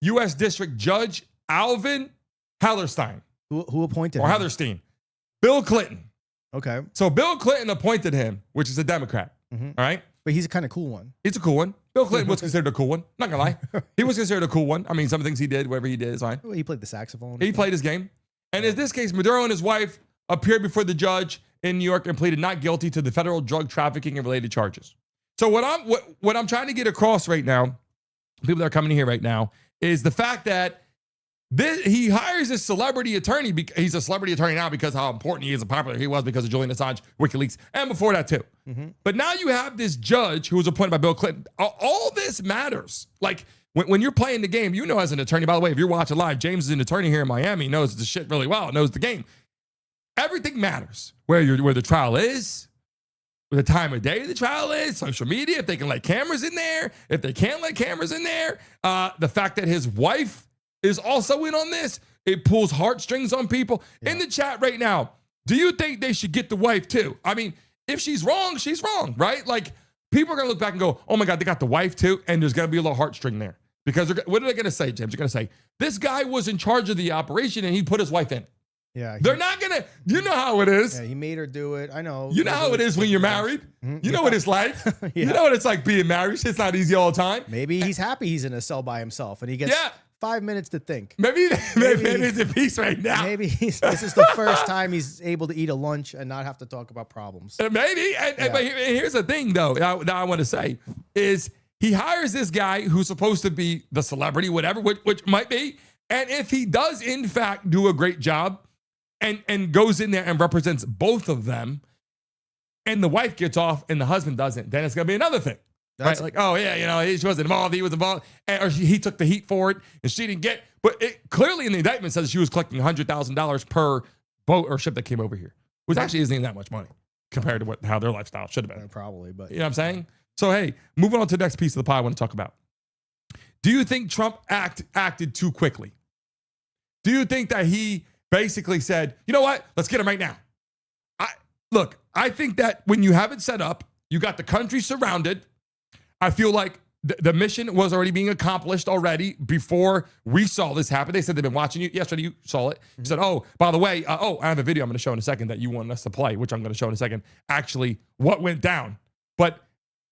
U.S. District Judge Alvin Hellerstein. Who appointed or him? Hellerstein. Bill Clinton. Okay. So Bill Clinton appointed him, which is a Democrat. All right. But he's a kind of cool one. He's a cool one. Bill Clinton was considered a cool one. Not gonna lie. He was considered a cool one. I mean, some of the things he did, whatever he did is fine. Well, he played the saxophone. He played his game. And in this case, Maduro and his wife appeared before the judge in New York and pleaded not guilty to the federal drug trafficking and related charges. So what I'm trying to get across right now, people that are coming in here right now, is the fact that he hires a celebrity attorney. He's a celebrity attorney now because how important he is and popular he was because of Julian Assange, WikiLeaks, and before that too. But now you have this judge who was appointed by Bill Clinton. All this matters. Like when you're playing the game, you know, as an attorney, by the way, if you're watching live, James is an attorney here in Miami, knows the shit really well, knows the game. Everything matters. Where the trial is, the time of day the trial is, social media, if they can let cameras in there, if they can't let cameras in there, the fact that his wife is also in on this, it pulls heartstrings on people. In the chat right now, do you think they should get the wife too? I mean, if she's wrong, right? Like, people are going to look back and go, oh my God, they got the wife too, and there's going to be a little heartstring there. Because what are they going to say, James? They're going to say, this guy was in charge of the operation and he put his wife in it. Yeah. They're not going to, you know how it is. Yeah, he made her do it. I know. You know how it is when you're married. You know what it's like. You know what it's like being married. It's not easy all the time. Maybe he's happy he's in a cell by himself and he gets 5 minutes to think. Maybe he's in peace right now. Maybe this is the first time he's able to eat a lunch and not have to talk about problems. Maybe. But here's the thing, though, that I want to say is he hires this guy who's supposed to be the celebrity, whatever, which might be. And if he does, in fact, do a great job and goes in there and represents both of them, and the wife gets off and the husband doesn't, then it's going to be another thing. Right? Like, oh, yeah, you know, she wasn't involved. He was involved. Or he took the heat for it and she didn't get. But it clearly in the indictment says she was collecting $100,000 per boat or ship that came over here, which actually isn't even that much money compared to how their lifestyle should have been. Probably, but you know what I'm saying? So, hey, moving on to the next piece of the pie I want to talk about. Do you think Trump acted too quickly? Do you think that he basically said, you know what, let's get him right now? I think that when you have it set up, you got the country surrounded. I feel like the mission was already being accomplished already before we saw this happen. They said they've been watching you. Yesterday, you saw it. You said, oh, by the way, I have a video I'm going to show in a second that you wanted us to play, which I'm going to show in a second, actually what went down. But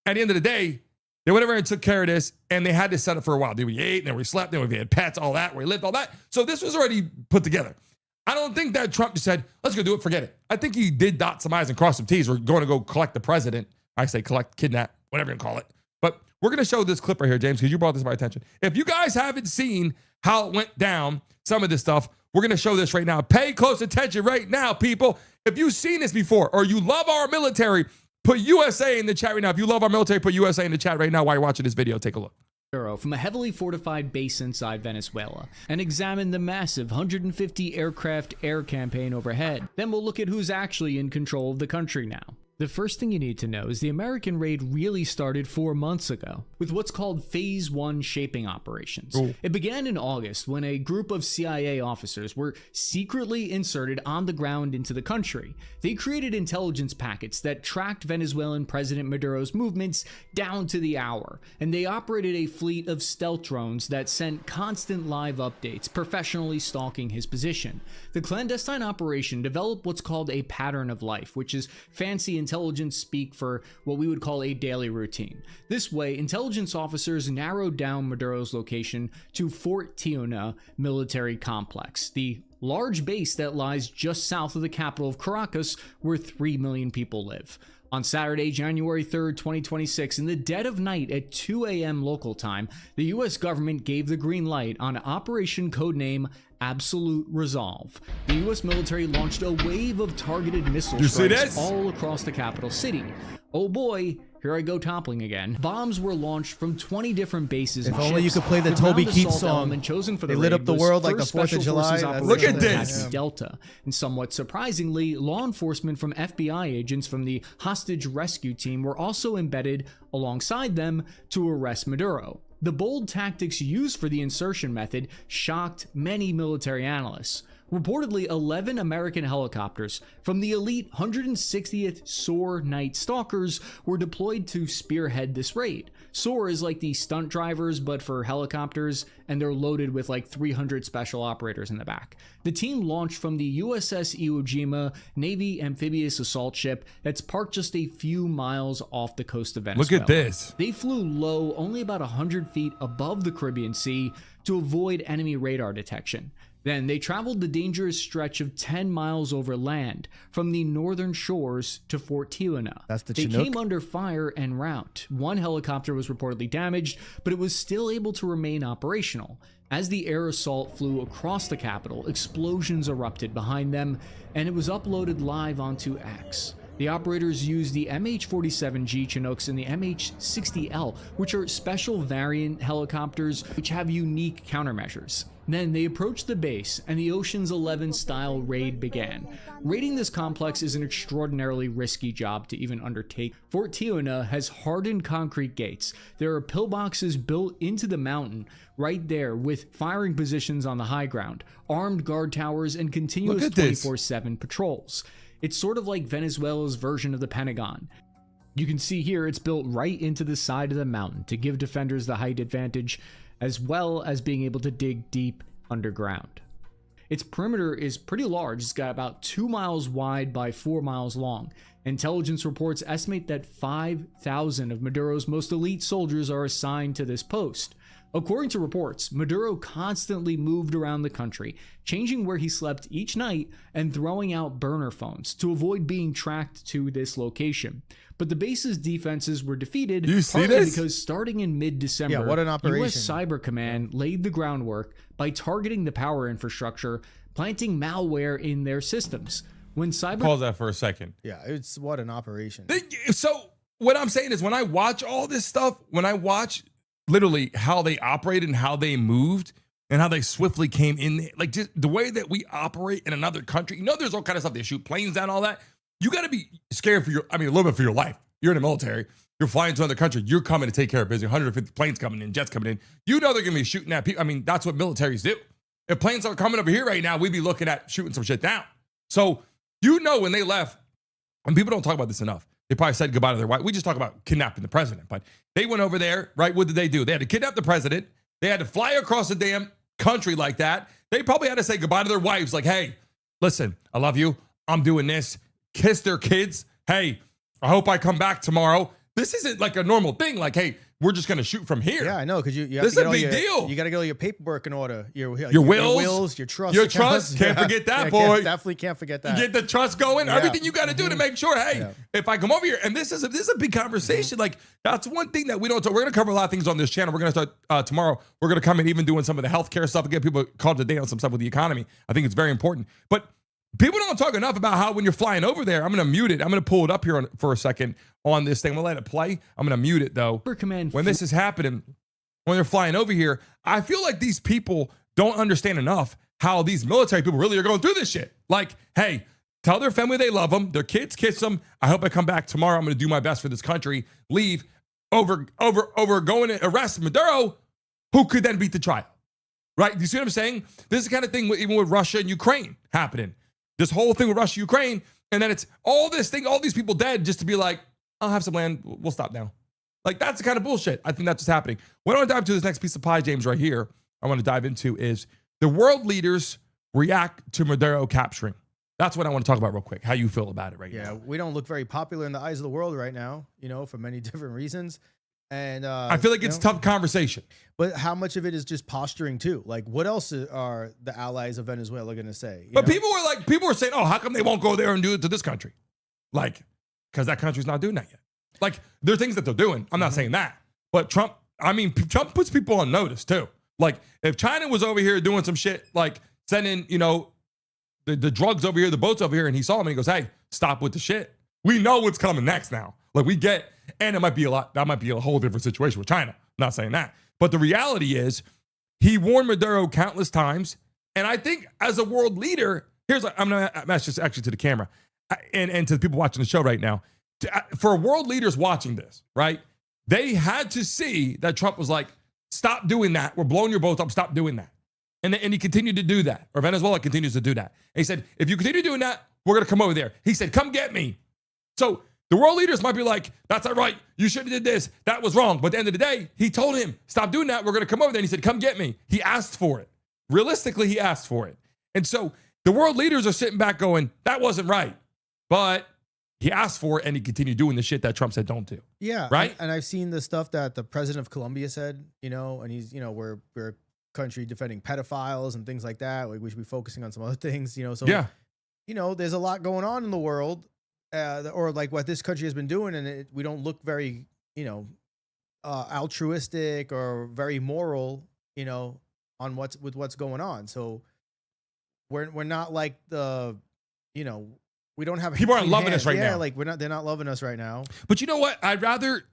at the end of the day, they went over and took care of this, and they had this set up for a while. Then we ate, and then we slept, then we had pets, all that, we lived, all that. So this was already put together. I don't think that Trump just said, let's go do it, forget it. I think he did dot some I's and cross some T's. We're going to go collect the president. I say collect, kidnap, whatever you call it. But we're going to show this clip right here, James, because you brought this to my attention. If you guys haven't seen how it went down, some of this stuff, we're going to show this right now. Pay close attention right now, people. If you've seen this before or you love our military, put USA in the chat right now. If you love our military, put USA in the chat right now while you're watching this video. Take a look. From a heavily fortified base inside Venezuela and examine the massive 150 aircraft air campaign overhead. Then we'll look at who's actually in control of the country now. The first thing you need to know is the American raid really started 4 months ago with what's called Phase 1 shaping operations. Ooh. It began in August when a group of CIA officers were secretly inserted on the ground into the country. They created intelligence packets that tracked Venezuelan President Maduro's movements down to the hour, and they operated a fleet of stealth drones that sent constant live updates, professionally stalking his position. The clandestine operation developed what's called a pattern of life, which is fancy intelligence speak for what we would call a daily routine. This way, intelligence officers narrowed down Maduro's location to Fort Tiuna military complex, the large base that lies just south of the capital of Caracas, where 3 million people live. On Saturday, January 3rd, 2026, in the dead of night at 2 a.m. local time, the U.S. government gave the green light on Operation Codename Absolute Resolve. The U.S. military launched a wave of targeted missile strikes all across the capital city. Oh boy, here I go toppling again. Bombs were launched from 20 different bases. If only you could play the Toby Keith song. Chosen for the they lit up the world like the 4th of July. Look at this. Delta. And somewhat surprisingly, law enforcement from FBI agents from the hostage rescue team were also embedded alongside them to arrest Maduro. The bold tactics used for the insertion method shocked many military analysts. Reportedly, 11 American helicopters from the elite 160th SOAR Night Stalkers were deployed to spearhead this raid. SOAR is like the stunt drivers, but for helicopters, and they're loaded with like 300 special operators in the back. The team launched from the USS Iwo Jima Navy amphibious assault ship that's parked just a few miles off the coast of Venezuela. Look at this. They flew low, only about 100 feet above the Caribbean Sea, to avoid enemy radar detection. Then they traveled the dangerous stretch of 10 miles over land from the northern shores to Fort Tiuna. That's the They Chinook? came under fire en route. One helicopter was reportedly damaged, but it was still able to remain operational. As the air assault flew across the capital, explosions erupted behind them, and it was uploaded live onto X. The operators used the MH-47G Chinooks and the MH-60L, which are special variant helicopters which have unique countermeasures. Then they approached the base, and the Ocean's 11 style raid began. Raiding this complex is an extraordinarily risky job to even undertake. Fort Tiuna has hardened concrete gates. There are pillboxes built into the mountain right there with firing positions on the high ground, armed guard towers, and continuous 24/7 patrols. It's sort of like Venezuela's version of the Pentagon. You can see here it's built right into the side of the mountain to give defenders the height advantage, as well as being able to dig deep underground. Its perimeter is pretty large. It's got about 2 miles wide by 4 miles long. Intelligence reports estimate that 5,000 of Maduro's most elite soldiers are assigned to this post. According to reports, Maduro constantly moved around the country, changing where he slept each night and throwing out burner phones to avoid being tracked to this location. But the base's defenses were defeated because starting in mid-December, what an operation. U.S. Cyber Command laid the groundwork by targeting the power infrastructure, planting malware in their systems. When cyber Pause that for a second. Yeah, it's what an operation. So what I'm saying is when I watch all this stuff, when I watch literally how they operated and how they moved and how they swiftly came in, like just the way that we operate in another country, there's all kind of stuff. They shoot planes down, all that. You got to be scared for a little bit for your life. You're in the military. You're flying to another country. You're coming to take care of business. 150 planes coming in, jets coming in. They're going to be shooting at people. That's what militaries do. If planes are coming over here right now, we'd be looking at shooting some shit down. So, when they left, and people don't talk about this enough, they probably said goodbye to their wife. We just talk about kidnapping the president, but they went over there, right? What did they do? They had to kidnap the president. They had to fly across the damn country like that. They probably had to say goodbye to their wives, like, hey, listen, I love you. I'm doing this. Kiss their kids. Hey, I hope I come back tomorrow. This isn't like a normal thing. Like, hey, we're just going to shoot from here. Yeah, I know, because you have This to is get a big deal. You got to get all your paperwork in order. Your wills, your trust. Your trust. Can't forget that, boy. Definitely can't forget that. You get the trust going. Yeah. Everything you got to do to make sure, hey, if I come over here, and this is a big conversation. Like, that's one thing that we don't talk. We're going to cover a lot of things on this channel. We're going to start tomorrow. We're going to come in even doing some of the healthcare stuff and get people caught up to date on some stuff with the economy. I think it's very important. But people don't talk enough about how when you're flying over there, I'm going to mute it. I'm going to pull it up here for a second on this thing. I'm going to let it play. I'm going to mute it, though. When this is happening, when they're flying over here, I feel like these people don't understand enough how these military people really are going through this shit. Like, hey, tell their family they love them. Their kids kiss them. I hope I come back tomorrow. I'm going to do my best for this country. Leave over going to arrest Maduro, who could then beat the trial. Right? Do you see what I'm saying? This is the kind of thing even with Russia and Ukraine happening. This whole thing with Russia, Ukraine, and then it's all this thing, all these people dead just to be like, I'll have some land. We'll stop now. Like, that's the kind of bullshit. I think that's what's happening. What I want to dive into this next piece of pie, James, right here, I want to dive into is the world leaders react to Maduro capturing. That's what I want to talk about real quick. How you feel about it right now. Yeah, we don't look very popular in the eyes of the world right now, for many different reasons. And I feel like it's a tough conversation. But how much of it is just posturing too? Like, what else are the allies of Venezuela going to say? But people were saying, oh, how come they won't go there and do it to this country? Like, because that country's not doing that yet. Like, there are things that they're doing. I'm not saying that. But Trump puts people on notice too. Like, if China was over here doing some shit, like sending, the drugs over here, the boats over here, and he saw him and he goes, hey, stop with the shit. We know what's coming next now. Like, we get, and that might be a whole different situation with China. I'm not saying that. But the reality is, he warned Maduro countless times. And I think as a world leader, I'm going to ask this actually to the camera and to the people watching the show right now. For world leaders watching this, right? They had to see that Trump was like, stop doing that. We're blowing your boats up. Stop doing that. And he continued to do that. Or Venezuela continues to do that. And he said, if you continue doing that, we're going to come over there. He said, come get me. So the world leaders might be like, that's not right. You should have did this. That was wrong. But at the end of the day, he told him, stop doing that. We're going to come over there. And he said, come get me. He asked for it. Realistically, he asked for it. And so the world leaders are sitting back going, that wasn't right. But he asked for it and he continued doing the shit that Trump said don't do. Yeah. Right? And I've seen the stuff that the president of Colombia said, and he's, we're a country defending pedophiles and things like that. Like, we should be focusing on some other things, So, yeah. There's a lot going on in the world. Or like what this country has been doing, and we don't look very, altruistic or very moral, on what's going on. So we're not like the, we don't have people aren't loving us right now. Like they're not loving us right now. But you know what?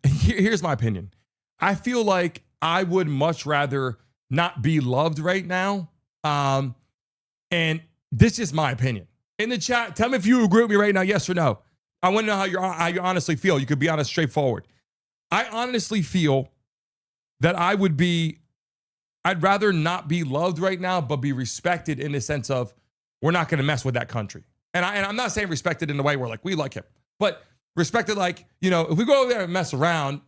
Here's my opinion. I feel like I would much rather not be loved right now. And this is my opinion. In the chat, tell me if you agree with me right now, yes or no. I want to know how you honestly feel. You could be honest, straightforward. I honestly feel that I'd rather not be loved right now, but be respected in the sense of we're not going to mess with that country. And I'm not saying respected in the way where like we like him, but respected like, if we go over there and mess around,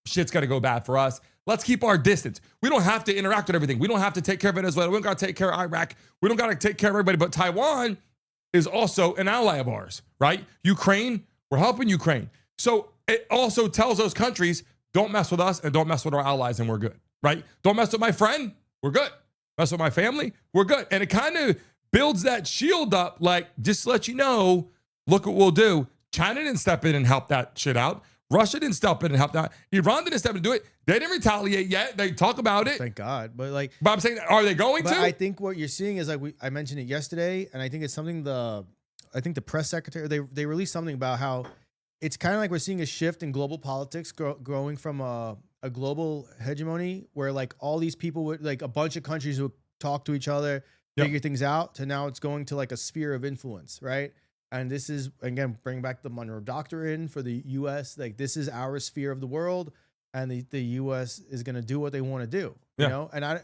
shit's going to go bad for us. Let's keep our distance. We don't have to interact with everything. We don't have to take care of Venezuela. We don't got to take care of Iraq. We don't got to take care of everybody. But Taiwan is also an ally of ours, right? Ukraine, we're helping Ukraine. So it also tells those countries, don't mess with us and don't mess with our allies and we're good, right? Don't mess with my friend, we're good. Mess with my family, we're good. And it kind of builds that shield up, like, just to let you know, look what we'll do. China didn't step in and help that shit out. Russia didn't step in and help that. Iran didn't step in and do it. They didn't retaliate yet. They talk about it. Thank God. But I'm saying, are they going to? I think what you're seeing is I mentioned it yesterday, and I think it's something the press secretary, they released something about how it's kind of like we're seeing a shift in global politics growing from a global hegemony where like all these people would like a bunch of countries would talk to each other, figure things out, to now it's going to like a sphere of influence, right? And this is, again, bring back the Monroe Doctrine for the U.S. Like, this is our sphere of the world, and the U.S. is going to do what they want to do, you know? And I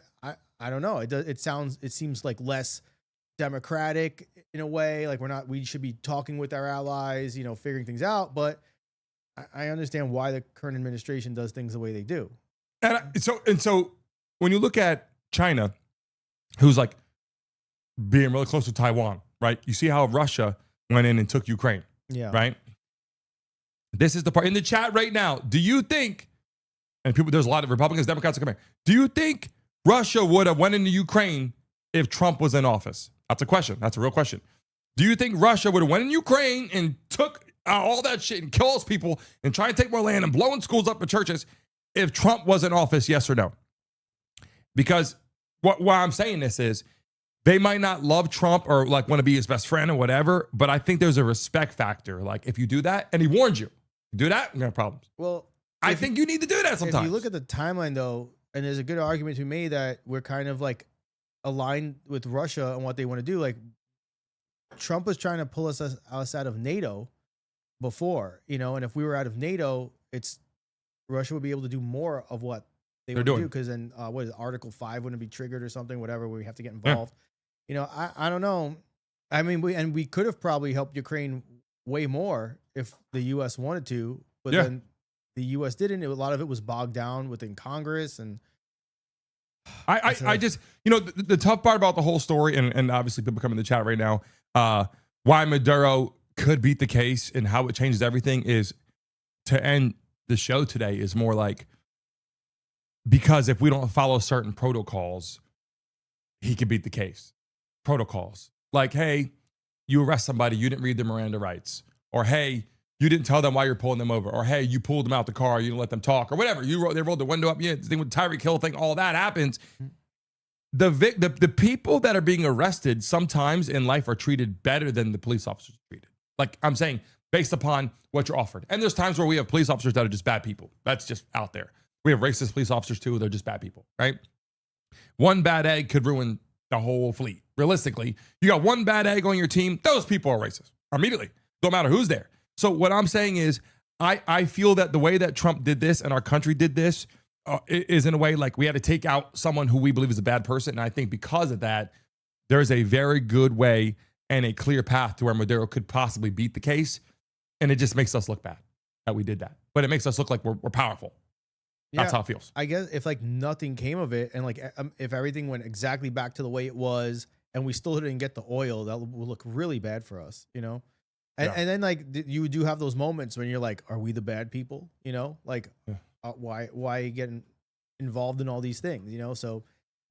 don't know. It seems like less democratic in a way. Like, we should be talking with our allies, figuring things out. But I understand why the current administration does things the way they do. And so when you look at China, who's like being really close to Taiwan, right? You see how Russia went in and took Ukraine. Yeah. Right? This is the part in the chat right now. Do you think and people, there's a lot of Republicans, Democrats that come here. Do you think Russia would have went into Ukraine if Trump was in office? That's a question. That's a real question. Do you think Russia would have went in Ukraine and took all that shit and kills people and try and take more land and blowing schools up and churches if Trump was in office? Yes or no? Because why I'm saying this is they might not love Trump or like want to be his best friend or whatever, but I think there's a respect factor. Like if you do that, and he warned you, do that, you're gonna have problems. Well, I think you need to do that sometimes. If you look at the timeline though, and there's a good argument to be made that we're kind of like aligned with Russia and what they want to do. Like Trump was trying to pull us out of NATO before, you know, and if we were out of NATO, it's Russia would be able to do more of what they would do, because then what is it, Article 5 wouldn't be triggered or something, whatever, where we have to get involved. You know, I don't know. I mean, we could have probably helped Ukraine way more if the U.S. wanted to, but then the U.S. didn't. A lot of it was bogged down within Congress, and I just, you know, the tough part about the whole story, and obviously people come in the chat right now, why Maduro could beat the case and how it changes everything is, to end the show today, is more like, because if we don't follow certain protocols, he could beat the case. Protocols. Like, hey, you arrest somebody, you didn't read their Miranda rights. Or, hey, you didn't tell them why you're pulling them over. Or, hey, you pulled them out the car, you didn't let them talk. Or whatever. They rolled the window up. Yeah, the thing with Tyreek Hill thing, all that happens. The people that are being arrested sometimes in life are treated better than the police officers are treated. Like I'm saying, based upon what you're offered. And there's times where we have police officers that are just bad people. That's just out there. We have racist police officers too. They're just bad people, right? One bad egg could ruin the whole fleet. Realistically, you got one bad egg on your team, those people are racist immediately. Don't matter who's there. So what I'm saying is, I feel that the way that Trump did this and our country did this is in a way like we had to take out someone who we believe is a bad person. And I think because of that, there's a very good way and a clear path to where Maduro could possibly beat the case. And it just makes us look bad that we did that. But it makes us look like we're powerful. That's how it feels. I guess if like nothing came of it, and like if everything went exactly back to the way it was, and we still didn't get the oil, that would look really bad for us, you know? And then like you do have those moments when you're like, are we the bad people? You know, like why are you getting involved in all these things? You know, so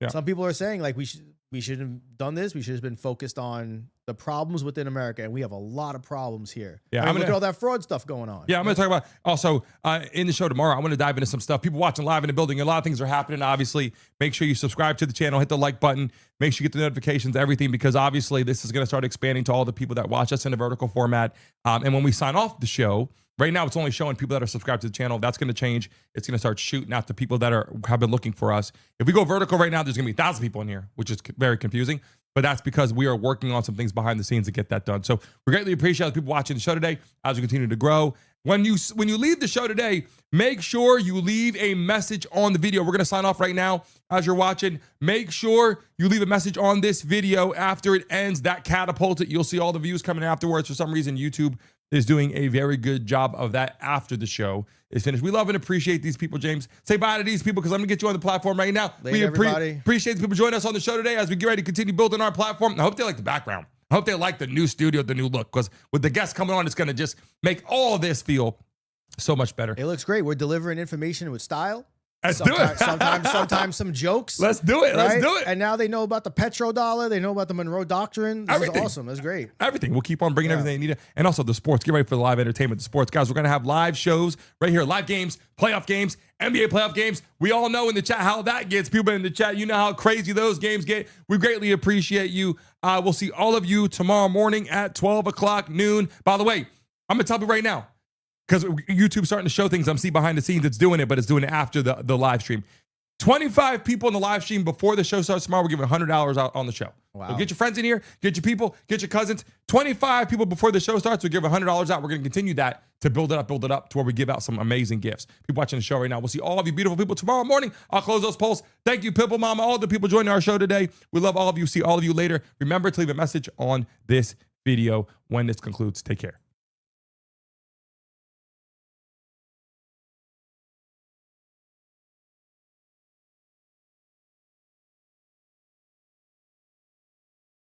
some people are saying like we should have done this. We should have been focused on the problems within America, and we have a lot of problems here. Yeah, I mean, look at all that fraud stuff going on. Yeah, I'm going to talk about also in the show tomorrow. I'm going to dive into some stuff. People watching live in the building, a lot of things are happening. Obviously, make sure you subscribe to the channel, hit the like button, make sure you get the notifications, everything, because obviously this is going to start expanding to all the people that watch us in a vertical format. And when we sign off the show, right now it's only showing people that are subscribed to the channel. That's going to change. It's going to start shooting out to people that have been looking for us. If we go vertical right now, there's going to be 1,000 people in here, which is very confusing. But that's because we are working on some things behind the scenes to get that done. So we greatly appreciate the people watching the show today as we continue to grow. When you leave the show today, make sure you leave a message on the video. We're going to sign off right now as you're watching. Make sure you leave a message on this video after it ends. That catapults it. You'll see all the views coming afterwards. For some reason, YouTube is doing a very good job of that after the show is finished. We love and appreciate these people, James. Say bye to these people because I'm going to get you on the platform right now. Later, everybody. Appreciate the people joining us on the show today as we get ready to continue building our platform. I hope they like the background. I hope they like the new studio, the new look, because with the guests coming on, it's going to just make all this feel so much better. It looks great. We're delivering information with style. Let's do it. sometimes some jokes. Let's do it. Let's do it. And now they know about the petrodollar. They know about the Monroe Doctrine. That was awesome. That's great. Everything. We'll keep on bringing everything they need. And also the sports. Get ready for the live entertainment. The sports, guys. We're going to have live shows right here. Live games, playoff games, NBA playoff games. We all know in the chat how that gets. People in the chat, you know how crazy those games get. We greatly appreciate you. We'll see all of you tomorrow morning at 12 o'clock noon. By the way, I'm going to tell you right now, because YouTube's starting to show things. I'm seeing behind the scenes it's doing it, but it's doing it after the live stream. 25 people in the live stream before the show starts tomorrow. We're giving $100 out on the show. Wow. So get your friends in here, get your people, get your cousins. 25 people before the show starts, we give $100 out. We're going to continue that to build it up to where we give out some amazing gifts. People watching the show right now, we'll see all of you beautiful people tomorrow morning. I'll close those polls. Thank you, Pimple Mama, all the people joining our show today. We love all of you. See all of you later. Remember to leave a message on this video when this concludes. Take care.